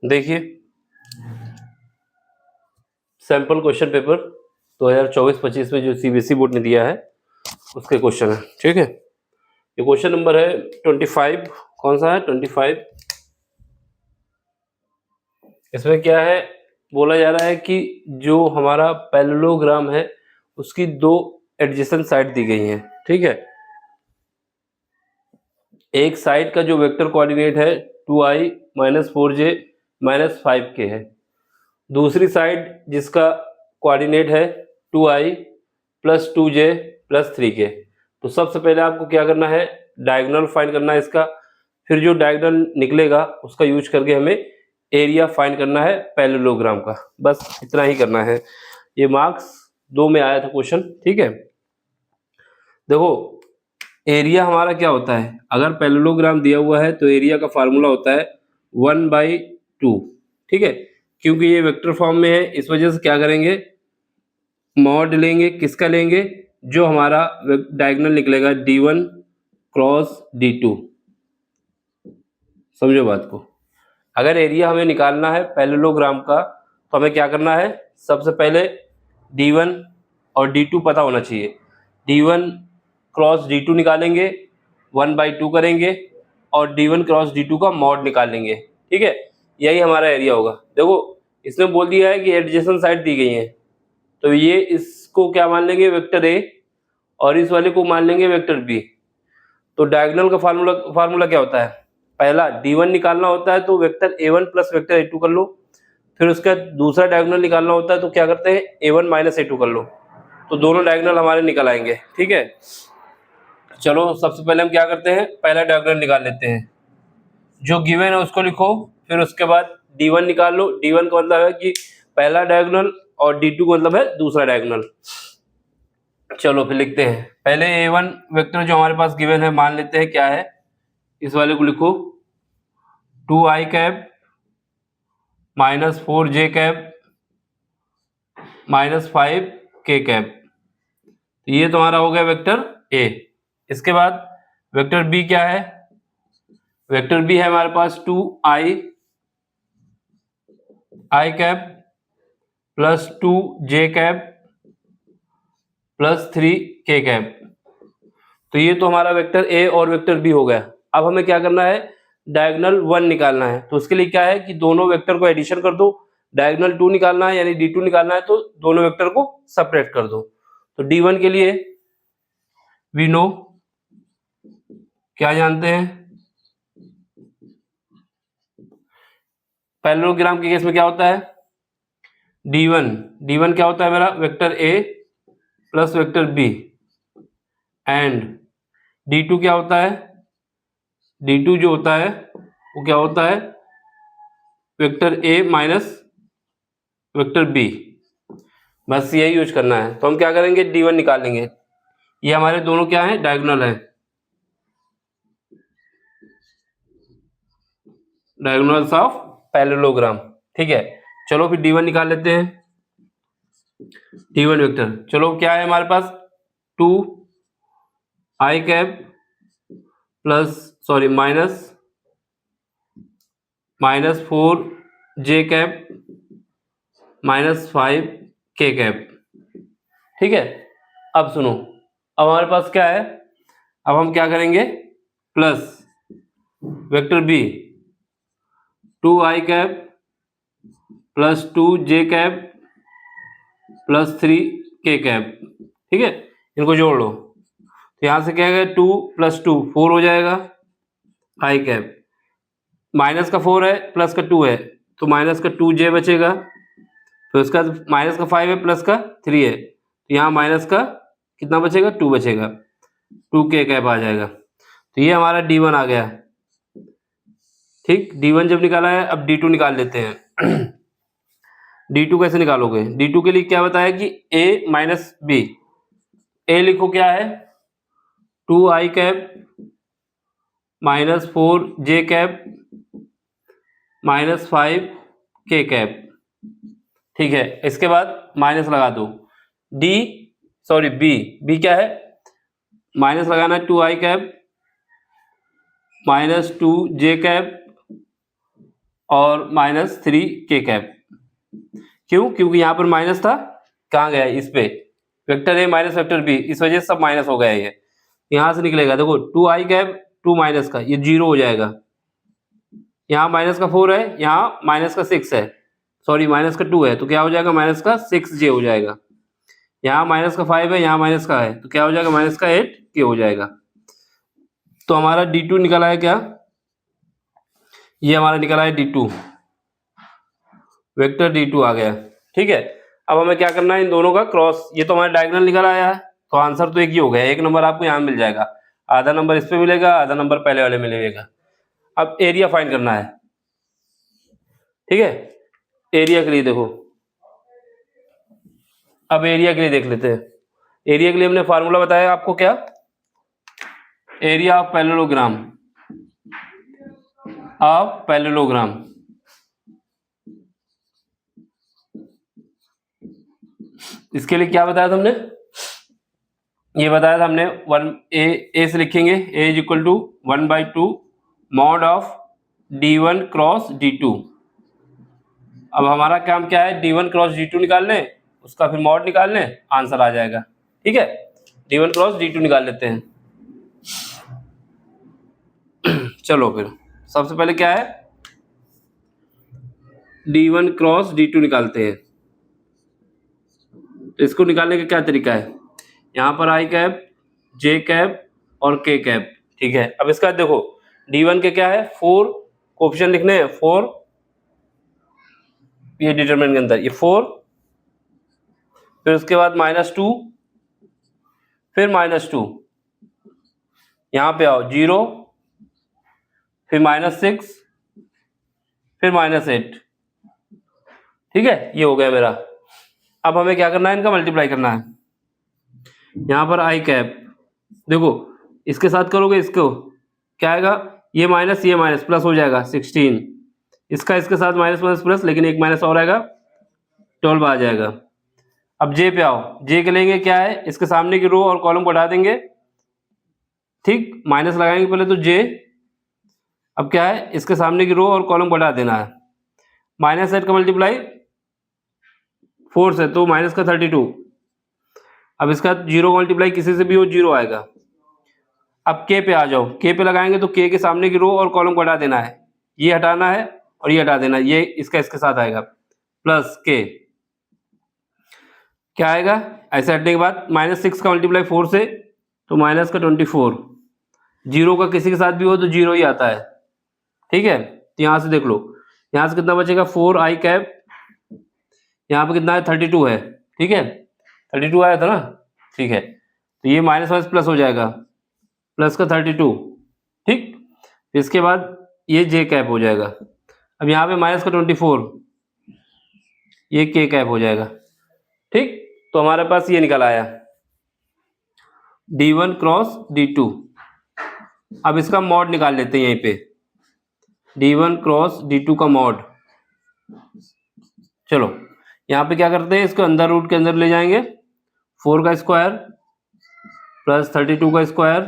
देखिए sample question paper 2024-25 में जो सीबीएसई बोर्ड ने दिया है उसके क्वेश्चन है, ठीक है। ये क्वेश्चन नंबर है 25। कौन सा है? 25। इसमें क्या है, बोला जा रहा है कि जो हमारा पैरेललोग्राम है उसकी दो एडजेसेंट साइड दी गई हैं, ठीक है। एक साइड का जो वेक्टर कोऑर्डिनेट है 2i - 4j - 5k है। दूसरी साइड जिसका कोऑर्डिनेट है 2i + 2j + 3k। तो सबसे पहले आपको क्या करना है, डायगोनल फाइंड करना है इसका। फिर जो डायगोनल निकलेगा उसका यूज करके हमें एरिया फाइंड करना है पैरेललोग्राम का। बस इतना ही करना है। ये मार्क्स 2 में आया था क्वेश्चन, ठीक है। देखो एरिया हमारा क्या होता है, अगर पैरेललोग्राम दिया हुआ है तो एरिया का फार्मूला होता है 1/2, ठीक है। क्योंकि ये वेक्टर फॉर्म में है इस वजह से क्या करेंगे, मॉड लेंगे। किसका लेंगे? जो हमारा डायगोनल निकलेगा d1 क्रॉस d2। समझो बात को। अगर एरिया हमें निकालना है पैरेललोग्राम का तो हमें क्या करना है, सबसे पहले d1 और d2 पता होना चाहिए। d1 क्रॉस d2 निकालेंगे, 1/2 करेंगे और d1 क्रॉस d2 का मॉड निकालेंगे, ठीक है। यही हमारा एरिया होगा। देखो इसने बोल दिया है कि एडजेसेंट साइड दी गई है, तो ये इसको क्या मान लेंगे, वेक्टर ए, और इस वाले को मान लेंगे वेक्टर बी। तो डायगोनल का फार्मूला क्या होता है, पहला d1 निकालना होता है तो वेक्टर a1 + वेक्टर a2 कर लो। फिर उसका दूसरा डायगोनल निकालना होता है तो क्या करते हैं, a1 - a2 कर लो। तो दोनों डायगोनल हमारे निकल आएंगे, ठीक है। चलो सबसे पहले हम क्या करते हैं, पहला डायगोनल निकाल लेते हैं। जो गिवन है उसको लिखो, फिर उसके बाद d1 निकाल लो। d1 का मतलब है कि पहला डायगोनल और d2 का मतलब है दूसरा डायगोनल। चलो फिर लिखते हैं। पहले a1 वेक्टर जो हमारे पास गिवन है मान लेते हैं क्या है, इस वाले को लिखो 2i cap - 4j cap - 5k cap. तो ये तुम्हारा हो गया वेक्टर ए। इसके बाद वेक्टर बी क्या है, वेक्टर बी है हमारे पास 2i cap + 2j cap + 3k cap. तो ये तो हमारा वेक्टर ए और वेक्टर बी हो गया। अब हमें क्या करना है, डायगोनल 1 निकालना है। तो उसके लिए क्या है कि दोनों वेक्टर को एडिशन कर दो। डायगोनल 2 निकालना है यानी d2 निकालना है तो दोनों वेक्टर को सेपरेट कर दो। तो d1 के लिए वी नो, क्या जानते हैं, पैरेललोग्राम के केस में क्या होता है, d1 क्या होता है मेरा, vector a + vector b, and d2 क्या होता है, d2 जो होता है वो क्या होता है, वेक्टर a - वेक्टर b। बस यही यूज करना है। तो हम क्या करेंगे, d1 निकालेंगे। ये हमारे दोनों क्या है, डायगोनल है, डायगोनल्स ऑफ पैरेललोग्राम, ठीक है। चलो फिर d1 निकाल लेते हैं। d1 वेक्टर, चलो क्या है हमारे पास, 2i cap -4j cap -5k cap, ठीक है। अब सुनो, अब हमारे पास क्या है, अब हम क्या करेंगे, plus vector b 2i cap + 2j cap + 3k cap, ठीक है। इनको जोड़ लो तो यहाँ से क्या है, 2 + 2 4 हो जाएगा, i कैप माइनस का 4 है प्लस का 2 है तो माइनस का 2j बचेगा। फिर उसका माइनस का 5 है प्लस का 3 है तो यहाँ माइनस का कितना बचेगा, 2 बचेगा, 2k कैप आ जाएगा। तो ये हमारा d1 आ गया, ठीक। d1 जब निकाला है, अब d2 निकाल लेते हैं। d2 कैसे निकालोगे, d2 के लिए क्या बताया कि a - b। a लिखो क्या है, 2i cap -4j cap -5k cap, ठीक है। इसके बाद माइनस लगा दो, बी क्या है, माइनस लगाना है 2i कैप -2j कैप और -3k कैप। क्यों? क्योंकि यहाँ पर माइनस था, कहाँ गया इस पे, vector a minus vector b, इस वजह से सब माइनस हो गया। ये यहाँ से निकलेगा, देखो 2i कैप 2 माइनस का, ये 0 हो जाएगा। यहाँ माइनस का 4 है, यहाँ माइनस का 6 है, सॉरी माइनस का 2 है, तो क्या हो जाएगा माइनस का 6j हो जाएगा। यहाँ माइनस का 5 है, यहाँ माइनस का है, तो क्या हो जाएगा माइनस का 8k हो जाएगा। तो हमारा D2 निकला है क्या, ये हमारा निकला है D2, वेक्टर D2 आ गया। ठीक है, अब हमें क्या करना है, इन दोनों का क्रॉस, ये तो हमारा डायगोनल निकल आया है, तो आंसर तो एक ही हो गया। 1 नंबर आपको यहाँ मिल जाएगा, आधा नंबर इस पे मिलेगा, आधा नंबर पहले वाले में मिलेगा। अब एरिया फाइंड करना है। ठीक है, एरिया के लिए देखो, अब एरिया के लिए देख लेते हैं। एरिया के लिए हमने फार्मूला बताया आपको, क्या, area of parallelogram, of parallelogram. इसके लिए क्या बताया था हमने, ये बताया था हमने 1 से लिखेंगे, a is equal to 1/2 mod of d1 cross d2। अब हमारा काम क्या है, d1 क्रॉस d2 निकाल लें, उसका फिर मॉड निकाल लें, आंसर आ जाएगा। ठीक है, d1 क्रॉस d2 निकाल लेते हैं। चलो फिर सबसे पहले क्या है, d1 क्रॉस d2 निकालते हैं। तो इसको निकालने का क्या तरीका है, यहाँ पर i कैप, j कैप और k कैप। ठीक है, अब इसका देखो d1 के क्या है, 4 कोएफिशिएंट लिखने हैं, 4, ये डिटरमिनेंट के अंदर ये 4, फिर उसके बाद -2, फिर -2, यहाँ पे आओ 0, फिर -6, फिर -8। ठीक है, ये हो गया मेरा। अब हमें क्या करना है, इनका मल्टीप्लाई करना है। यहाँ पर i कैप, देखो इसके साथ करोगे, इसको क्या आएगा, ये माइनस प्लस हो जाएगा 16, इसका इसके साथ माइनस माइनस प्लस, लेकिन एक माइनस और आएगा, 12 आ जाएगा। अब जे पे आओ, जे के लेंगे क्या है, इसके सामने की रो और कॉलम को हटा देंगे। ठीक, माइनस लगाएंगे पहले तो जे, अब क्या है, इसके सामने की रो और कॉलम को हटा देना है। -8 का मल्टीप्लाई 4 से, तो माइनस का 32। अब इसका 0 मल्टीप्लाई किसी से भी हो, 0 आएगा। अब के पे आ जाओ, के पे लगाएंगे तो के के सामने की रो और कॉलम को हटा देना है, ये हटाना है और ये हटा देना है, ये इसका इसके साथ आएगा, प्लस के, क्या आएगा, ऐसे हटने के बाद -6 का मल्टीप्लाई 4 से, तो माइनस का 24। 0 का किसी के साथ भी हो तो 0 ही आता है। ठीक है, तो यहाँ से देख लो, यहाँ से कितना बचेगा, 4i कैप, यहाँ पे कितना है, 32 है। ठीक है, 32 आया था ना। ठीक है, तो ये माइनस माइनस प्लस हो जाएगा, प्लस का 32। ठीक, इसके बाद ये जे कैप हो जाएगा। अब यहाँ पे माइनस का 24, ये के कैप हो जाएगा। ठीक, तो हमारे पास ये निकल आया d1 क्रॉस d2। अब इसका मॉड निकाल लेते हैं, यहीं पे d1 क्रॉस d2 का मॉड। चलो यहाँ पे क्या करते हैं, इसको अंदर रूट के अंदर ले जाएंगे, 4 का स्क्वायर प्लस 32 का स्क्वायर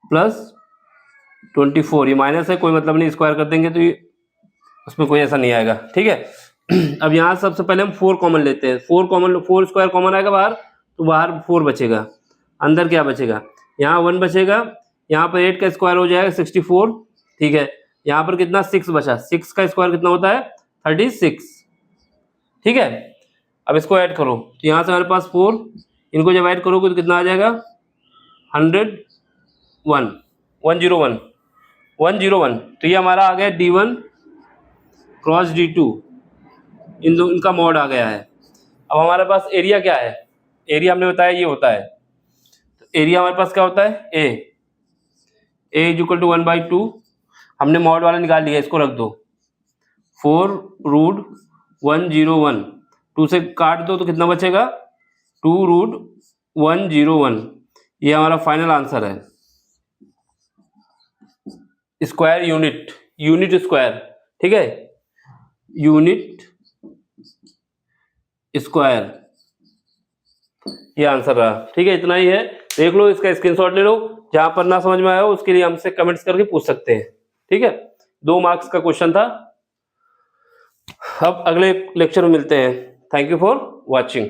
प्लस 24, ये माइनस है, कोई मतलब नहीं, स्क्वायर कर देंगे तो ये उसमें कोई ऐसा नहीं आएगा। ठीक है, अब यहाँ सबसे पहले हम 4 कॉमन लेते हैं, 4 स्क्वायर कॉमन आएगा बाहर, तो बाहर 4 बचेगा, अंदर क्या बचेगा, यहाँ 1 बचेगा, यहाँ पर 8 का स्क्वायर हो जाएगा 64। ठीक है, यहाँ पर कितना 6 बचा, 6 का स्क्वायर कितना होता है 36। ठीक है, अब इसको ऐड करो, तो यहाँ से हमारे पास 4, इनको जब ऐड करोगे तो कितना आ जाएगा 101, तो ये हमारा आ गया d1 क्रॉस d2, इनका मॉड आ गया है। अब हमारे पास एरिया क्या है, एरिया हमने बताया ये होता है, तो एरिया हमारे पास क्या होता है, a इज इक्वल टू 1/2, हमने मॉड वाला निकाल लिया, इसको रख दो, 4√101, 2 से काट दो तो कितना बचेगा 2√101, ये हमारा फाइनल आंसर है। स्क्वायर यूनिट स्क्वायर, ठीक है, यूनिट स्क्वायर, ये आंसर रहा। ठीक है, इतना ही है, देख लो, इसका स्क्रीनशॉट ले लो, जहां पर ना समझ में आया हो उसके लिए हमसे कमेंट्स करके पूछ सकते हैं। ठीक है, 2 मार्क्स का क्वेश्चन था। अब अगले लेक्चर में मिलते हैं। Thank you for watching.